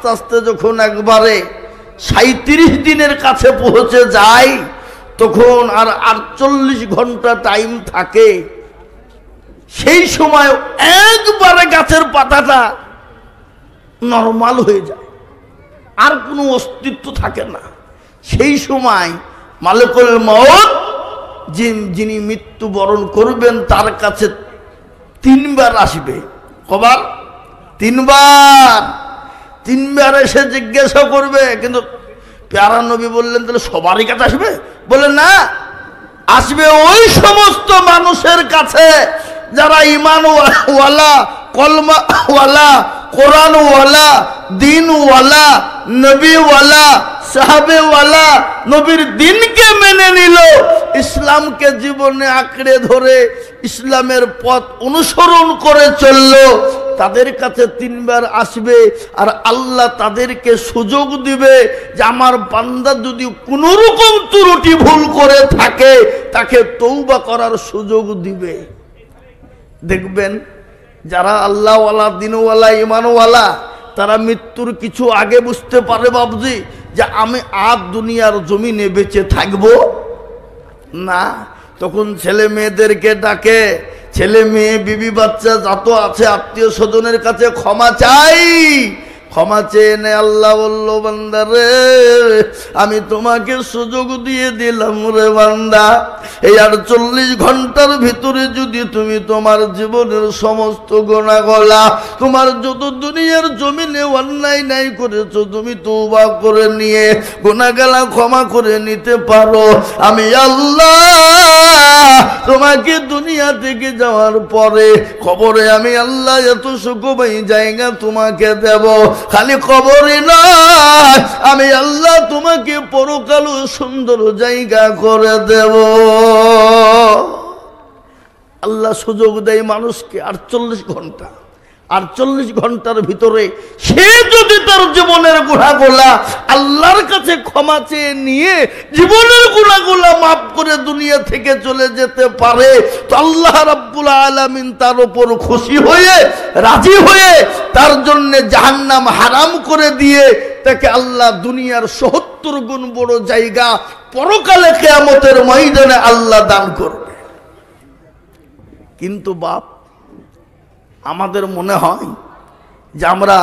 আস্তে আস্তে যখন একবারে 37 দিনের কাছে পৌঁছে যায় তখন আর 48 ঘন্টা টাইম থাকে। সেই সময় একবারে গাছের পাতাটা নরমাল হয়ে যায়, আর কোনো অস্তিত্ব থাকে না। সেই সময় মালিকুল মউত যিনি মৃত্যুবরণ করবেন তার কাছে 3 বার আসবে। কবার? 3 বার। 3 বার এসে জিজ্ঞাসা করবে। কিন্তু প্যারা নবী বললেন তাহলে সবারই কাছে আসবে? বলে না, আসবে ওই সমস্ত মানুষের কাছে যারা ঈমানওয়ালা, কলমাওয়ালা, কোরআনওয়ালা, দিনওয়ালা, নবীওয়ালা, সাহাবেওয়ালা, নবীর দিনকে মেনে নিল, ইসলামকে জীবনে আঁকড়ে ধরে ইসলামের পথ অনুসরণ করে চলল, তাদের কাছে 3 বার আসবে। আর আল্লাহ তাদেরকে সুযোগ দিবে যে আমার বান্দা যদি কোনো রকম ত্রুটি ভুল করে থাকে তাকে তওবা করার সুযোগ দিবে। দেখবেন যারা আল্লাহওয়ালা, দিনওয়ালা, ঈমানওয়ালা তারা মৃত্যুর কিছু আগে বুঝতে পারে বাবজি যে আমি আর দুনিয়ার জমিনে বেঁচে থাকবো না। তখন ছেলে মেয়েদেরকে ডাকে, ছেলে মেয়ে, বিবি বাচ্চা যত আছে আত্মীয় স্বজনের কাছে ক্ষমা চাই। ক্ষমা চেয়ে নে। আল্লাহ বলল, বান্দা রে আমি তোমাকে সুযোগ দিয়ে দিলাম রে বান্দা, এই 48 ঘন্টার ভিতরে যদি তুমি তোমার জীবনের সমস্ত গুনাহগুলা, তোমার যত দুনিয়ার জমিনে অন্যায় নাই করেছো, তুমি তওবা করে নিয়ে গুনাহগুলা ক্ষমা করে নিতে পারো, আমি আল্লাহ তোমাকে দুনিয়া থেকে যাওয়ার পরে কবরে আমি আল্লাহ এত সুখময় জায়গা তোমাকে দেব। খালি কবরে নয়, আমি আল্লাহ তোমাকে পরকাল সুন্দর জায়গা করে দেব। আল্লাহ সুযোগ দেয় মানুষকে 48 ঘন্টা। 48 ঘন্টার ভিতরে সে যদি তার জীবনের গুনাহগুলা আল্লাহর কাছে ক্ষমা চেয়ে নিয়ে জীবনের গুনাহগুলা মাফ করে দুনিয়া থেকে চলে যেতে পারে, তো আল্লাহ রাব্বুল আলামিন তার উপর খুশি হয়ে, রাজি হয়ে তার জন্য জাহান্নাম হারাম করে দিয়ে তাকে আল্লাহ দুনিয়ার ৭০ গুণ বড় জায়গা পরকালে কিয়ামতের ময়দানে আল্লাহ দান করবে। কিন্তু বাপ, আমাদের মনে হয় যে আমরা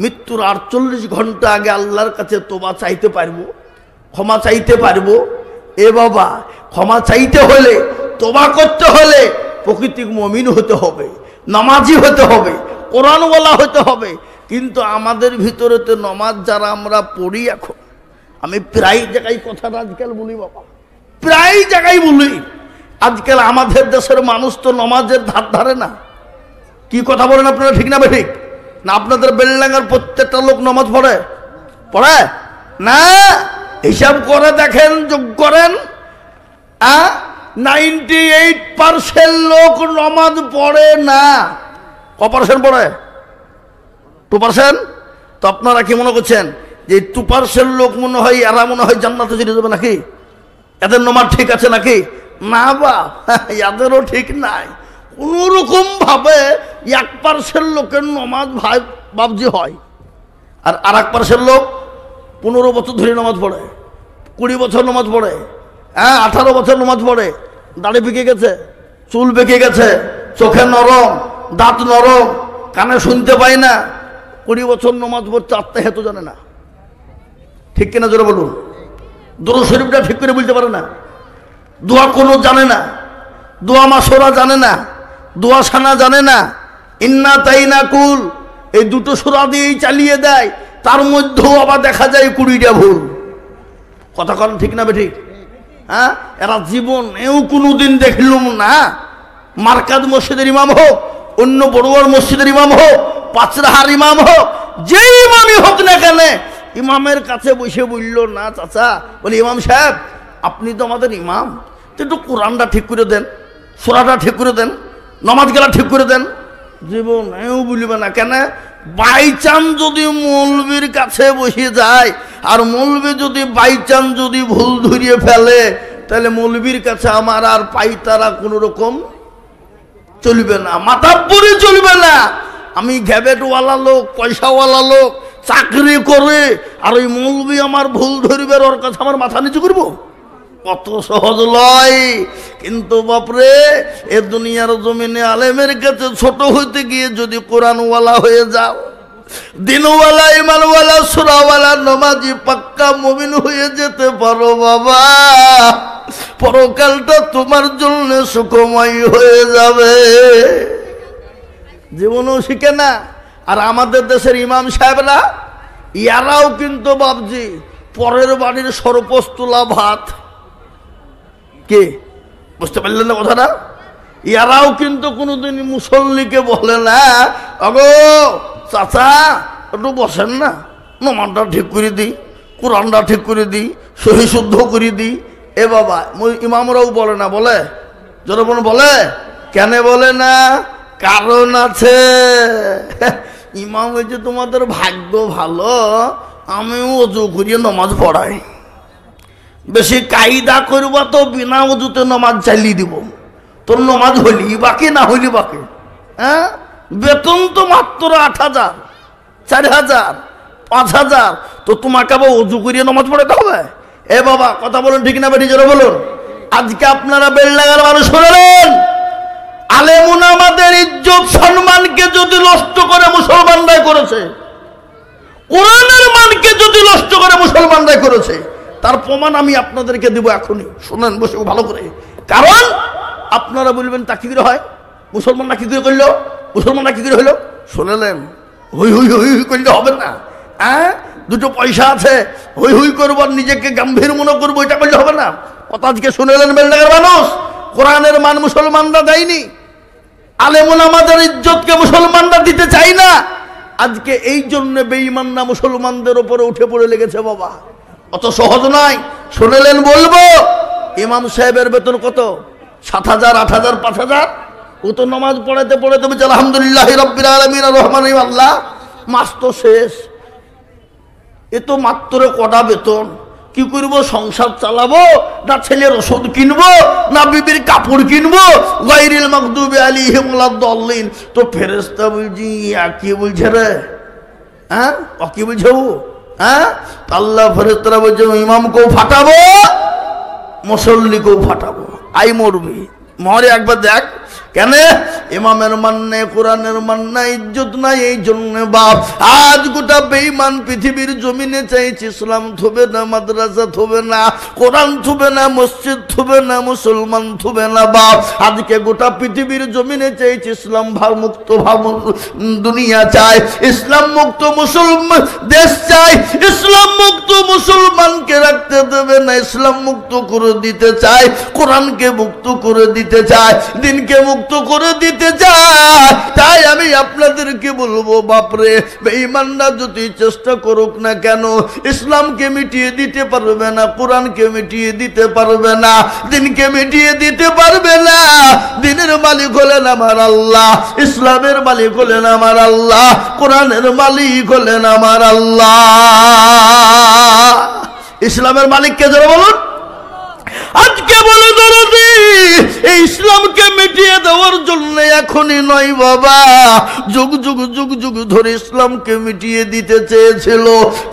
মৃত্যুর 48 ঘন্টা আগে আল্লাহর কাছে তওবা চাইতে পারবো, ক্ষমা চাইতে পারবো। এ বাবা, ক্ষমা চাইতে হলে, তওবা করতে হলে প্রকৃত মুমিন হতে হবে, নামাজি হতে হবে, কোরআনওয়ালা হতে হবে। কিন্তু আমাদের ভিতরে তো নামাজ যারা আমরা পড়ি, এখন আমি প্রায় জায়গায় কথাটা আজকাল বলি বাবা, প্রায় জায়গায় বলি, আজকাল আমাদের দেশের মানুষ তো নামাজের ধার ধারে না। কি কথা বলেন আপনারা, ঠিক না ঠিক না? আপনাদের বেলডাঙ্গার প্রত্যেকটা লোক নামাজ পড়ে? পড়ে না? হিসাব করে দেখেন, যোগ করেন, 98% লোক নামাজ পড়ে না। ক% পড়ে? 2%? তো আপনারা কি মনে করছেন যে 2% লোক মনে হয় এরা মনে হয় জান্নাতে চলে যাবে নাকি? এদের নামাজ ঠিক আছে নাকি? না বা, এদেরও ঠিক নাই। কোনোরকম ভাবে 1% লোকের নামাজ ভাই বাবজি হয়, আর 1% লোক 15 বছর ধরে নামাজ পড়ে, 20 বছর নামাজ পড়ে, 18 বছর নামাজ পড়ে, দাড়ি পেকে গেছে, চুল পেকে গেছে, চোখে নরম, দাঁত নরম, কানে শুনতে পায় না, 20 বছর নামাজ পড়ছে, আত্মাহিয়াত জানে না। ঠিক কিনা জোরে বলুন? দরুদ শরীফটা ঠিক করে বলতে পারে না, দোয়া কোনো জানে না, দোয়া মাসরা জানে না, দোয়া সানা জানে না, ইন্না তাইনা কুল এই দুটো সূরা দিয়েই চালিয়ে দেয়। তার মধ্যেও আবার দেখা যায় 20টা ভুল। কথা কন ঠিক না বেঠিক? হ্যাঁ, এরা জীবনেও কোনোদিন দেখলুম না মার্কাজ মসজিদের ইমাম হোক, অন্য বড়ুয়ার মসজিদের ইমাম হোক, পাঁচরাহার ইমাম হোক, যে ইমামই হোক না কেন, ইমামের কাছে বসে বলল না চাচা, বলি ইমাম সাহেব আপনি তো আমাদের ইমাম, তো একটু কোরআনটা ঠিক করে দেন, সূরাটা ঠিক করে দেন, নামাজ গেলা ঠিক করে দেন। জীবনেও বলবে না। কেন? বাইচান্স যদি মৌলবীর কাছে বসে যায়, আর মৌলবী যদি বাইচান্স যদি ভুল ধরিয়ে ফেলে, তাহলে মৌলবীর কাছে আমার আর পাইতারা কোনো রকম চলবে না, মাথাব্বরি চলবে না। আমি গ্যাবেটওয়ালা লোক, পয়সাওয়ালা লোক, চাকরি করে আর ওই মৌলবি আমার ভুল ধরবে, ওর কাছে আমার মাথা নিচু করবো? কত সহজ লয়। কিন্তু বাপরে, এ দুনিয়ার জমিনে আলেমের কাছে ছোট হইতে গিয়ে যদি কোরআনওয়ালা হয়ে যাও, দিনওয়ালা, ইমানওয়ালা, সূরাওয়ালা, নামাজি, পাক্কা মুমিন হয়ে যেতে পারো বাবা, পরকালটা তোমার জন্য সুখময় হয়ে যাবে। জীবনেও শিখে না। আর আমাদের দেশের ইমাম সাহেবরা, ইয়ারাও কিন্তু বাবজি পরের বাড়ির সরপোস্তলা ভাত, কে বুঝতে পারলেন না কথাটা? ইয়ারাও কিন্তু কোনোদিন মুসল্লিকে বলে না, অগো চাচা একটু বসেন না, নমাজটা ঠিক করে দিই, কোরআনটা ঠিক করে দিই, সহি শুদ্ধ করে দিই। এ বাবা, ইমামরাও বলে না, বলে জনগণ বলে কেন বলে না? কারণ আছে। ইমাম হয়েছে তোমাদের ভাগ্য ভালো, আমিও অজু করিয়ে নমাজ পড়াই। বেশি কায়দা করবা তো বিনা অজুতে নমাজ চালিয়ে দিব, তোর নমাজ হইলি বাকি, না হইলি বাকি। হ্যাঁ, বেতন তো মাত্র 8,000, 4,000, 5,000, তো তোমাকে আবার অজু করিয়ে নমাজ পড়াতে হবে? এ বাবা, কথা বলুন ঠিক না বেটি? জোরে বলুন। আজকে আপনারা বেলডাঙ্গার মানুষ শুনলেন, আলেমুন আমাদের ইজ্জত সম্মানকে যদি নষ্ট করে মুসলমানরাই করেছে, কোরআনের মানকে যদি নষ্ট করে মুসলমানরাই করেছে, তার প্রমাণ আমি আপনাদেরকে দিব এখনই। শুনেন বসে ভালো করে। কারণ আপনারা বলবেন তা কি করে হয়, মুসলমানরা কি করে করলো, মুসলমানরা কি করে হইলো? শুনলেন, হুই হুই হুই হুই করলে হবে না। হ্যাঁ, দুটো পয়সা আছে, হুই হুই করবো আর নিজেকে গম্ভীর মনে করবো, এটা করলে হবে না। কথা আজকে শুনলেন বেলডাঙ্গার মানুষ, কোরআনের মান মুসলমানরা দেয়নি, আলেমুন আমাদের ইজ্জতকে মুসলমানরা দিতে চাই না। আজকে এই জন্য বেঈমানরা মুসলমানদের উপরে উঠে পড়ে লেগেছে বাবা। অত সহজ নয়। শুনলেন বলবো, ইমাম সাহেবের বেতন কত? 7,000, 8,000, 5,000। ও তো নামাজ পড়াতে পড়াতে বলছে আলহামদুলিল্লাহ রাব্বিল আলামিন আর রহমান রহিম, আল্লাহ, মাস তো শেষ। এ তো মাত্র কটা বেতন, কি করব? সংসার চালাবো না ছেলের ওষুধ কিনবো না বিবির কাপড় কিনবো? গায়রিল মাগদুবি আলাইহিম ওয়ালাদ-দাল্লিন। তো ফেরেশতা বলছি কি বলছে রে? হ্যাঁ, ও কি বলছে? হ্যাঁ, আল্লাহ ফেরেশতারা বলছে ইমামকেও ফাটাবো, মুসল্লিকেও ফাটাবো, আই মরবি, মরে একবার দেখ। কেন? ইমামের মান নেই, কোরআনের মান নাই, ইজ্জত নাই। এই জন্য বাপ আজ গোটা বেঈমান পৃথিবীর জমিনে চাইছে ইসলাম থবে না, মাদ্রাসা থবে না, কোরআন থবে না, মসজিদ থবে না, মুসলমান থবে না বাপ। আজকে গোটা পৃথিবীর জমিনে চাইছে ইসলাম মুক্ত দুনিয়া চায়, ইসলাম মুক্ত মুসলমান দেশ চাই, ইসলাম মুক্ত মুসলমানকে রাখতে দেবে না, ইসলাম মুক্ত করে দিতে চায়, কোরআনকে মুক্ত করে দিতে চায়, দিনকে মুক্ত করে দিতে চায়। তাই আমি আপনাদেরকে বলবো বাপরে, বেঈমানরা যদি চেষ্টা করুক না কেন, ইসলামকে মিটিয়ে দিতে পারবে না, কোরআনকে মিটিয়ে দিতে পারবে না, দিনকে মিটিয়ে দিতে পারবে না। দিনের মালিক হলেন আমার আল্লাহ, ইসলামের মালিক হলেন আমার আল্লাহ, কোরআনের মালিক হলেন আমার আল্লাহ। ইসলামের মালিককে যারা বলুন, আজকে বলে দরদি এই ইসলামকে মিটিয়ে দেওয়ার জন্য এখনই নয় বাবা, যুগ যুগ যুগ যুগ ধরে ইসলামকে মিটিয়ে দিতে চেয়েছিল।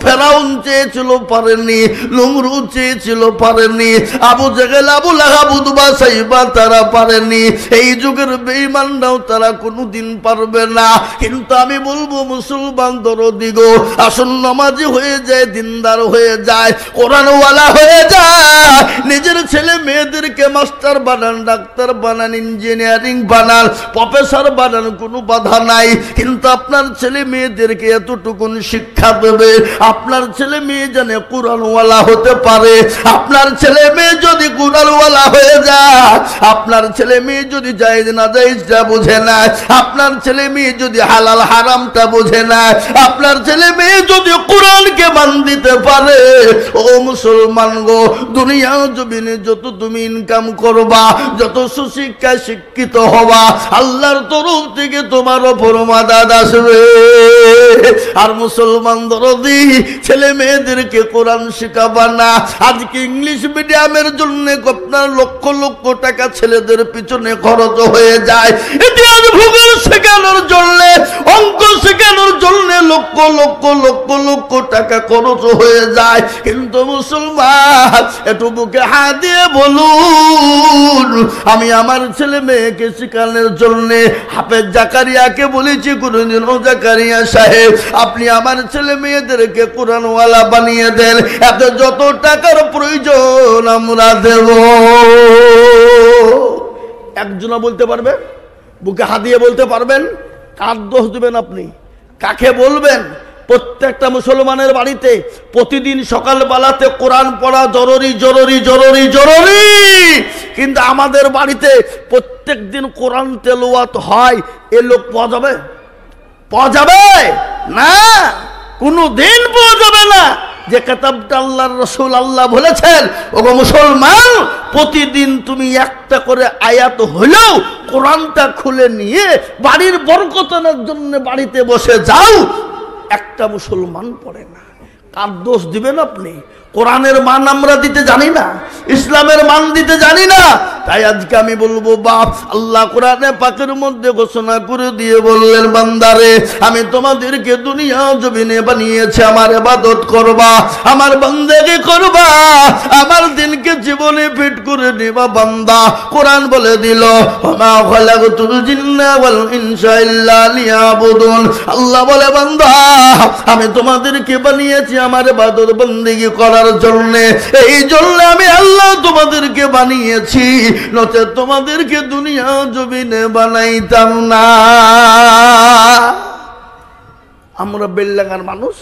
ফেরাউন চেয়েছিল, পারেনি। নমরুদ চেয়েছিল, পারেনি। আবু জেহেল, আবু লাহাব, উতবা, সাইবা তারা পারেনি। এই যুগের বেঈমানরাও তারা কোনোদিন পারবে না। কিন্তু আমি বলবো মুসলমান দরদি গো, আসুন নামাজি হয়ে যায়, দিনদার হয়ে যায়, কোরআনওয়ালা হয়ে যায়, নিজের ছেলে মেয়েদেরকে মাস্টার বানান, ডাক্তার বানান, ইঞ্জিনিয়ারিং বানান, প্রফেসর বানান, কোনো বাধা নাই। কিন্তু আপনার ছেলে মেয়েদেরকে এতটুকুন শিক্ষা দেবে, আপনার ছেলে মেয়ে জানে কোরআনওয়ালা হতে পারে। আপনার ছেলে মেয়ে যদি কোরআনওয়ালা হয়ে যায়, আপনার ছেলে মেয়ে যদি জায়েজ না জায়েজটা বোঝে না, আপনার ছেলে মেয়ে যদি হালাল হারামটা বোঝে না, আপনার ছেলে মেয়ে যদি কোরআনকে মান দিতে পারে, ও মুসলমান গো, দুনিয়া জমিনে যত তুমি ইনকাম করবা, যত সুশিক্ষায় শিক্ষিত হবা, আল্লাহর তরফ থেকে তোমার ওপর মাদাদ আসবে। আর মুসলমান দরদি ছেলে মেয়েদেরকে কোরআন শেখাবা না। আজকে ইংলিশ মিডিয়ামের জন্য আপনার লক্ষ লক্ষ টাকা ছেলেদের পিছনে খরচ হয়ে যায়। এটি নামাজ ভূগোল শেখানোর জন্য, অঙ্ক শেখানোর জন্য লক্ষ লক্ষ লক্ষ লক্ষ টাকা খরচ হয়ে যায়। কিন্তু মুসলমান, একটু বুকে হাত দিয়ে বলুন, আমি আমার ছেলে মেয়েকে শেখানোর জন্য হাফেজ জাকারিয়াকে বলেছি কোনদিন, ও জাকারিয়া সাহেব আপনি আমার ছেলে মেয়েদেরকে কোরআনওয়ালা বানিয়ে দেন, এত যত টাকার প্রয়োজন আমরা দেব। একজনা বলতে পারবে? বুকে হাত দিয়ে বলতে পারবেন? কার দোষ দিবেন আপনি? কাকে বলবেন? প্রত্যেকটা মুসলমানের বাড়িতে প্রতিদিন সকালবেলাতে কোরআন পড়া জরুরি জরুরি জরুরি জরুরি। কিন্তু আমাদের বাড়িতে প্রত্যেক দিন কোরআন তেলাওয়াত হয়, এ লোক পাওয়া যাবে? পাওয়া যাবে না, কোনো দিন পাওয়া যাবে না। যে কিতাবটা আল্লাহর রাসূল আল্লাহ বলেছেন, ওগো মুসলমান, প্রতিদিন তুমি একটা করে আয়াত হলেও কোরআনটা খুলে নিয়ে বাড়ির বরকতের জন্য বাড়িতে বসে যাও। একটা মুসলমান পড়ে না, কার দোষ দিবেন আপনি? কোরআনের মান আমরা দিতে জানি না, ইসলামের মান দিতে জানি না। তাই আজকে আমি বলবো, বাপ আল্লাহ কোরআনে পাকের মধ্যে ঘোষণা করে দিয়ে বললেন, বান্দারে আমি তোমাদেরকে দুনিয়া জমিনে বানিয়েছি আমার ইবাদত করবা, আমার বন্দেগি করবা, আমার দিনকে জীবনে ফিট করে নিবা বান্দা। কোরআন বলে দিল, ওমা খালাকতুল জিন্না ওয়াল ইনসা ইল্লা লিয়াবুদুন। আল্লাহ বলে, বান্দা আমি তোমাদেরকে বানিয়েছি আমার ইবাদত বন্দেগি করার জন্য, এই জন্য আমি আল্লাহ তোমাদেরকে বানিয়েছি, নচে তোমাদেরকে দুনিয়া জমিনে বানাইতাম না। আমরা বেল্লাঙ্গার মানুষ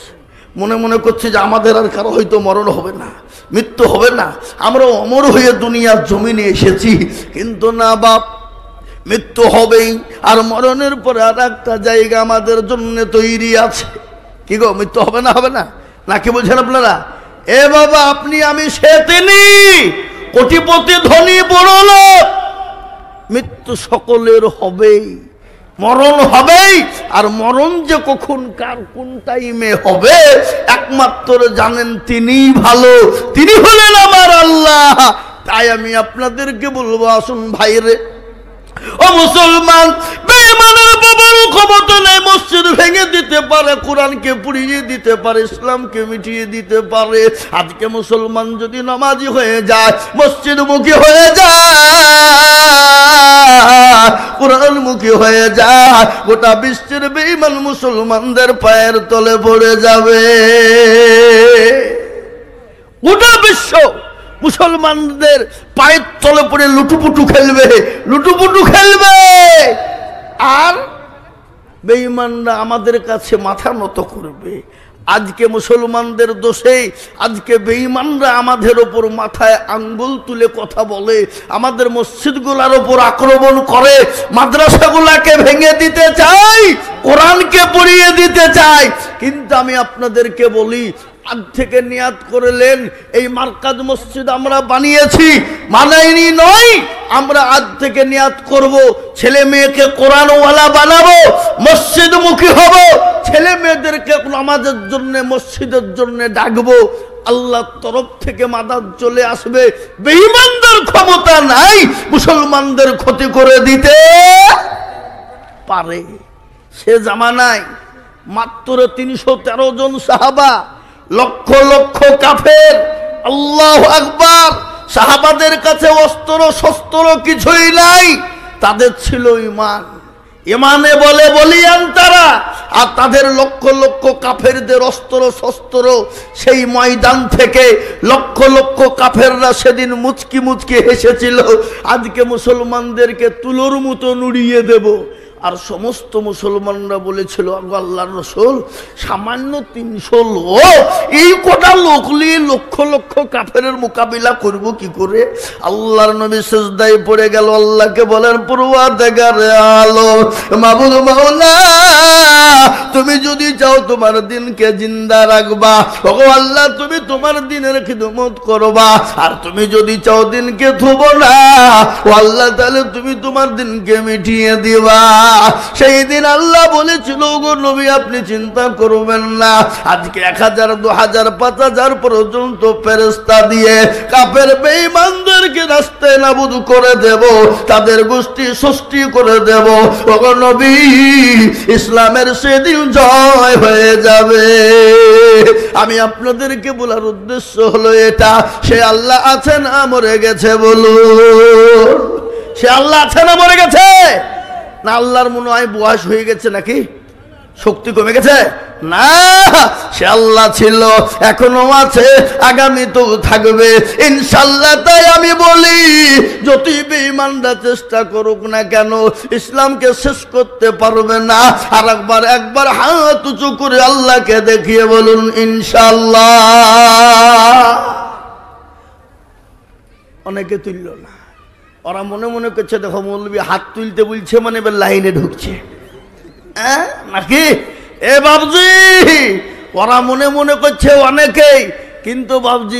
মনে মনে করছি যে আমাদের আর কারো হয়তো মরণ হবে না, মৃত্যু হবে না, আমরা অমর হয়ে দুনিয়ার জমিনে এসেছি। কিন্তু না বাপ, মৃত্যু হবেই, আর মরণের পরে আর একটা জায়গা আমাদের জন্য তৈরি আছে। কি গো, মৃত্যু হবে না? হবে না নাকি বলছেন আপনারা? এ বাবা, আপনি আমি সে তিনি, কোটিপতি ধনী বড় লোক, মৃত্যু সকলের হবেই, মরণ হবেই। আর মরণ যে কখন কার কোন টাইমে হবে একমাত্র জানেন তিনিই ভালো, তিনি হলেন আমার আল্লাহ। তাই আমি আপনাদেরকে বলবো, আসুন ভাইরে ও মুসলমান, বেঈমানের বাবার ক্ষমতা নেই, মসজিদ ভেঙে দিতে পারে, কোরআনকে পুড়িয়ে দিতে পারে, ইসলামকে মিটিয়ে দিতে পারে। আজকে মুসলমান যদি নামাজি হয়ে যায়, মসজিদমুখী হয়ে যায়, কোরআনমুখী হয়ে যায়, গোটা বিশ্বের বেঈমান মুসলমানদের পায়ের তলে পড়ে যাবে। গোটা বিশ্ব মুসলমানদের পায়ের তলে পড়ে লুটুপুটু খেলবে, লুটুপুটু খেলবে, আর বেঈমানরা আমাদের কাছে মাথা নত করবে। আজকে মুসলমানদের দোষে আজকে বেঈমানরা আমাদের ওপর মাথায় আঙ্গুল তুলে কথা বলে, আমাদের মসজিদগুলোর ওপর আক্রমণ করে, মাদ্রাসাগুলাকে ভেঙে দিতে চায়, কোরআনকে পড়িয়ে দিতে চায়। কিন্তু আমি আপনাদেরকে বলি, আজ থেকে নিয়াত করলেন, এই মার্কাজ মসজিদ আমরা বানিয়েছি, বানাইনি নয়, আমরা আজ থেকে নিয়াত করব, ছেলে মেয়েকে কোরআনওয়ালা বানাবো, মসজিদমুখী হব, ছেলে মেয়েদেরকে নামাজের জন্য মসজিদের জন্য ডাকবো। আল্লাহর তরফ থেকে মাদাদ চলে আসবে। বেঈমানদের ক্ষমতা নাই মুসলমানদের ক্ষতি করে দিতে পারে। সে জামানায় মাত্র 313 জন সাহাবা, লক্ষ লক্ষ কাফের। আল্লাহু আকবার। সাহাবাদের কাছে অস্ত্র শস্ত্র কিছুই নাই, তাদের ছিল ঈমান। ঈমানে বলে বলিয়ান তারা, আর তাদের লক্ষ লক্ষ কাফেরদের অস্ত্র শস্ত্র। সেই ময়দান থেকে লক্ষ লক্ষ কাফেররা সেদিন মুচকি মুচকি হেসেছিল, আজকে মুসলমানদেরকে তুলোর মতো নুড়িয়ে দেব। আর সমস্ত মুসলমানরা বলেছিল, আল্লাহর রাসূল সামান্য 300 লোক, এই কটা লোক নিয়ে লক্ষ লক্ষ কাফেরের মোকাবিলা করব কি করে? আল্লাহর নবী সিজদায় পড়ে গেল, আল্লাহকে বলেন, পরওয়ারদিগারে আলম, মাবুদ মাওলা, তুমি যদি চাও তোমার দিনকে জিন্দা রাখবা, ওগো আল্লাহ তুমি তোমার দিনের খিদমত করবা, আর তুমি যদি চাও দিনকে থুব না, ও আল্লাহ তাহলে তুমি তোমার দিনকে মিটিয়ে দিবা। সেই দিন আল্লাহ বলেছিল, গো নবী আপনি চিন্তা করবেন না, আজকে 1000 2000 5000 পর্যন্ত ফেরেশতা দিয়ে কাফের বেঈমানদেরকে রাস্তায় নাবুদ করে দেব, তাদের গোষ্ঠী সৃষ্টি করে দেব। ওগো নবী ইসলামের সেদিন জয় হয়ে যাবে। আমি আপনাদেরকে বলার উদ্দেশ্য হলো এটা, সে আল্লাহ আছে না মরে গেছে? বলুন, সে আল্লাহ আছে না মরে গেছে? না আল্লাহর মনে হয় বয়স হয়ে গেছে, নাকি শক্তি কমে গেছে? না, সে আল্লাহ ছিল, এখনো আছে, আগামীতেও থাকবে ইনশাআল্লাহ। তাই আমি বলি, যতই বেঈমানরা চেষ্টা করুক না কেন, ইসলামকে শেষ করতে পারবে না। আর একবার হাত উঁচু করে আল্লাহকে দেখিয়ে বলুন ইনশাআল্লাহ। অনেকে তুলল না, ওরা মনে মনে করছে দেখো মৌলবী হাত তুলতে বলছে মানে এবার লাইনে ঢুকছে, নাকি? এ বাবজি, ওরা মনে মনে করছে অনেকেই, কিন্তু বাবজি